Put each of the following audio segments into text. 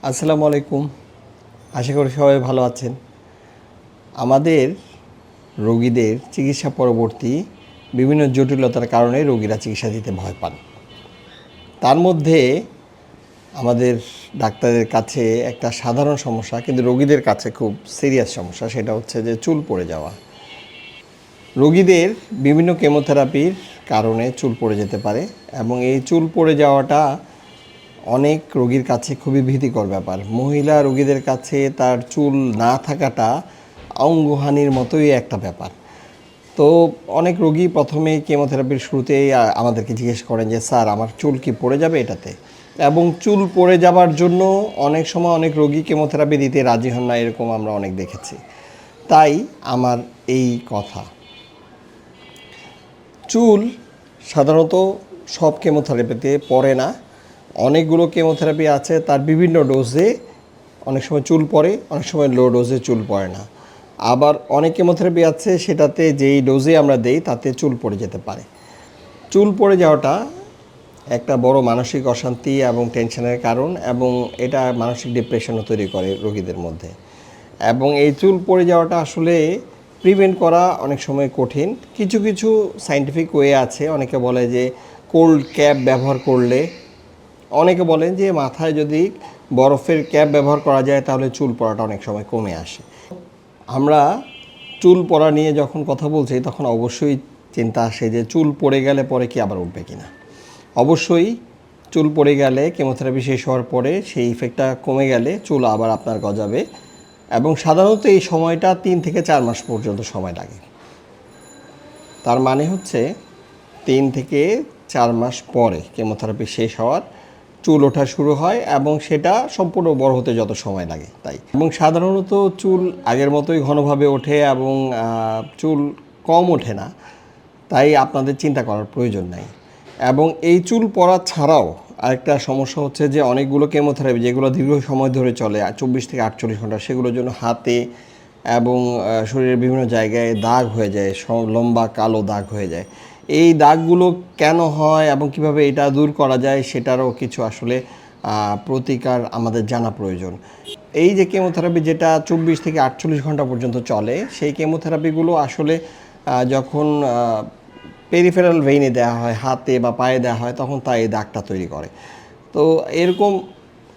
আসসালামু আলাইকুম। আশা করি সবাই ভালো আছেন। আমাদের রোগীদের চিকিৎসা পরবর্তী বিভিন্ন জটিলতার কারণে রোগীরা চিকিৎসা দিতে ভয় পান। তার মধ্যে আমাদের ডাক্তারের কাছে একটা সাধারণ সমস্যা, কিন্তু রোগীদের কাছে খুব সিরিয়াস সমস্যা, সেটা হচ্ছে যে চুল পড়ে যাওয়া। রোগীদের বিভিন্ন কেমোথেরাপির কারণে চুল পড়ে যেতে পারে এবং এই চুল পড়ে যাওয়াটা অনেক রোগীর কাছে খুবই ভীতিকর ব্যাপার। মহিলা রোগীদের কাছে তার চুল না থাকাটা অঙ্গহানির মতোই একটা ব্যাপার। তো অনেক রোগী প্রথমেই কেমোথেরাপির শুরুতেই আমাদেরকে জিজ্ঞেস করেন যে স্যার, আমার চুল কি পড়ে যাবে এটাতে? এবং চুল পড়ে যাবার জন্য অনেক সময় অনেক রোগী কেমোথেরাপি দিতে রাজি হন না, এরকম আমরা অনেক দেখেছি। তাই আমার এই কথা, চুল সাধারণত সব কেমোথেরাপিতে পড়ে না। অনেকগুলো কেমোথেরাপি আছে, তার বিভিন্ন ডোজে অনেক সময় চুল পড়ে, অনেক সময় লো ডোজে চুল পড়ে না। আবার অনেক কেমোথেরাপি আছে সেটাতে যেই ডোজে আমরা দেই তাতে চুল পড়ে যেতে পারে। চুল পড়ে যাওয়াটা একটা বড় মানসিক অশান্তি এবং টেনশনের কারণ, এবং এটা মানসিক ডিপ্রেশনও তৈরি করে রোগীদের মধ্যে। এবং এই চুল পড়ে যাওয়াটা আসলে প্রিভেন্ট করা অনেক সময় কঠিন। কিছু কিছু সায়েন্টিফিক ওয়ে আছে। অনেকে বলে যে কোল্ড ক্যাপ ব্যবহার করলে, অনেকে বলেন যে মাথায় যদি বরফের ক্যাপ ব্যবহার করা যায় তাহলে চুল পড়াটা অনেক সময় কমে আসে। আমরা চুল পড়া নিয়ে যখন কথা বলছি তখন অবশ্যই চিন্তা আসে যে চুল পড়ে গেলে পরে কি আবার উঠবে কিনা। অবশ্যই চুল পড়ে গেলে কেমোথেরাপি শেষ হওয়ার পরে সেই ইফেক্টটা কমে গেলে চুল আবার আপনার গজাবে, এবং সাধারণত এই সময়টা 3 থেকে 4 মাস পর্যন্ত সময় লাগে। তার মানে হচ্ছে 3 থেকে 4 মাস পরে কেমোথেরাপি শেষ হওয়ার চুল ওঠা শুরু হয়, এবং সেটা সম্পূর্ণ বড় হতে যত সময় লাগে তাই। এবং সাধারণত চুল আগের মতোই ঘনভাবে ওঠে এবং চুল কম ওঠে না, তাই আপনাদের চিন্তা করার প্রয়োজন নাই। এবং এই চুল পড়া ছাড়াও আরেকটা সমস্যা হচ্ছে যে অনেকগুলো কেমোথেরাপি যেগুলো দীর্ঘ সময় ধরে চলে, 24 থেকে 48 ঘন্টা, সেগুলোর জন্য হাতে এবং শরীরের বিভিন্ন জায়গায় দাগ হয়ে যায়, লম্বা কালো দাগ হয়ে যায়। এই দাগগুলো কেন হয় এবং কিভাবে এটা দূর করা যায় সেটারও কিছু আসলে প্রতিকার আমাদের জানা প্রয়োজন। এই যে কেমোথেরাপি যেটা 24 থেকে 48 ঘন্টা পর্যন্ত চলে, সেই কেমোথেরাপিগুলো আসলে যখন পেরিফেরাল ভেইনে দেওয়া হয়, হাতে বা পায়ে দেওয়া হয়, তখন তা এই দাগটা তৈরি করে। তো এরকম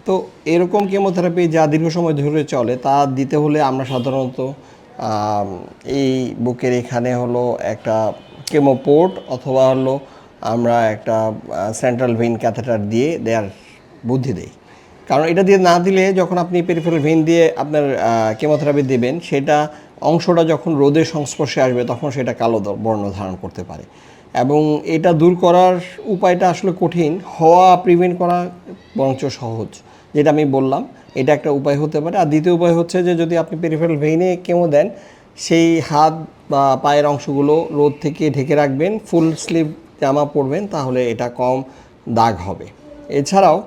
তো এরকম কেমোথেরাপি যা দীর্ঘ সময় ধরে চলে তা দিতে হলে আমরা সাধারণত এই বুকের এখানে হলো একটা কেমোপোর্ট, অথবা হলো আমরা একটা সেন্ট্রাল ভেইন ক্যাথেটার দিয়ে দেওয়ার বুদ্ধি দেই। কারণ এটা দিয়ে না দিলে যখন আপনি পেরিফেরাল ভেইন দিয়ে আপনার কেমোথেরাপি দেবেন, সেটা অংশটা যখন রোদের সংস্পর্শে আসবে তখন সেটা কালো বর্ণ ধারণ করতে পারে। এবং এটা দূর করার উপায়টা আসলে কঠিন, হওয়া প্রিভেন্ট করা বরঞ্চ সহজ, যেটা আমি বললাম এটা একটা উপায় হতে পারে। আর দ্বিতীয় উপায় হচ্ছে যে যদি আপনি পেরিফেরাল ভেইনে কেমো দেন, সেই হাত বা পায়ের অংশগুলো রোদ থেকে ঢেকে রাখবেন, ফুল স্লিভ জামা পরবেন, তাহলে এটা কম দাগ হবে। এছাড়াও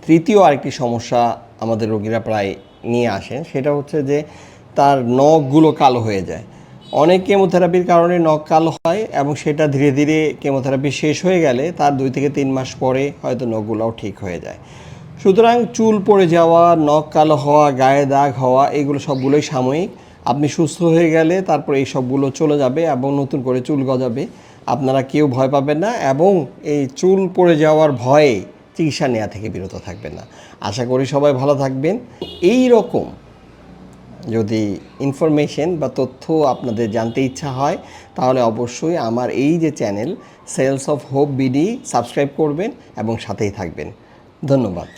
তৃতীয় আরেকটি সমস্যা আমাদের রোগীরা প্রায় নিয়ে আসেন, সেটা হচ্ছে যে তার নখগুলো কালো হয়ে যায়। অনেক কেমোথেরাপির কারণে নখ কালো হয়, এবং সেটা ধীরে ধীরে কেমোথেরাপি শেষ হয়ে গেলে তার 2 থেকে 3 মাস পরে হয়তো নখগুলোও ঠিক হয়ে যায়। সুতরাং চুল পড়ে যাওয়া, নখ কালো হওয়া, গায়ে দাগ হওয়া, এগুলো সবগুলোই সাময়িক। আপনি সুস্থ হয়ে গেলে তারপর এই সবগুলো চলে যাবে এবং নতুন করে চুল গজাবে। আপনারা কেউ ভয় পাবেন না, এবং এই চুল পড়ে যাওয়ার ভয়ে চিকিৎসা নেওয়া থেকে বিরত থাকবেন না। আশা করি সবাই ভালো থাকবেন। এই রকম যদি ইনফরমেশন বা তথ্য আপনাদের জানতে ইচ্ছা হয়, তাহলে অবশ্যই আমার এই যে channel sales of hope BD subscribe করবেন এবং সাথেই থাকবেন। ধন্যবাদ।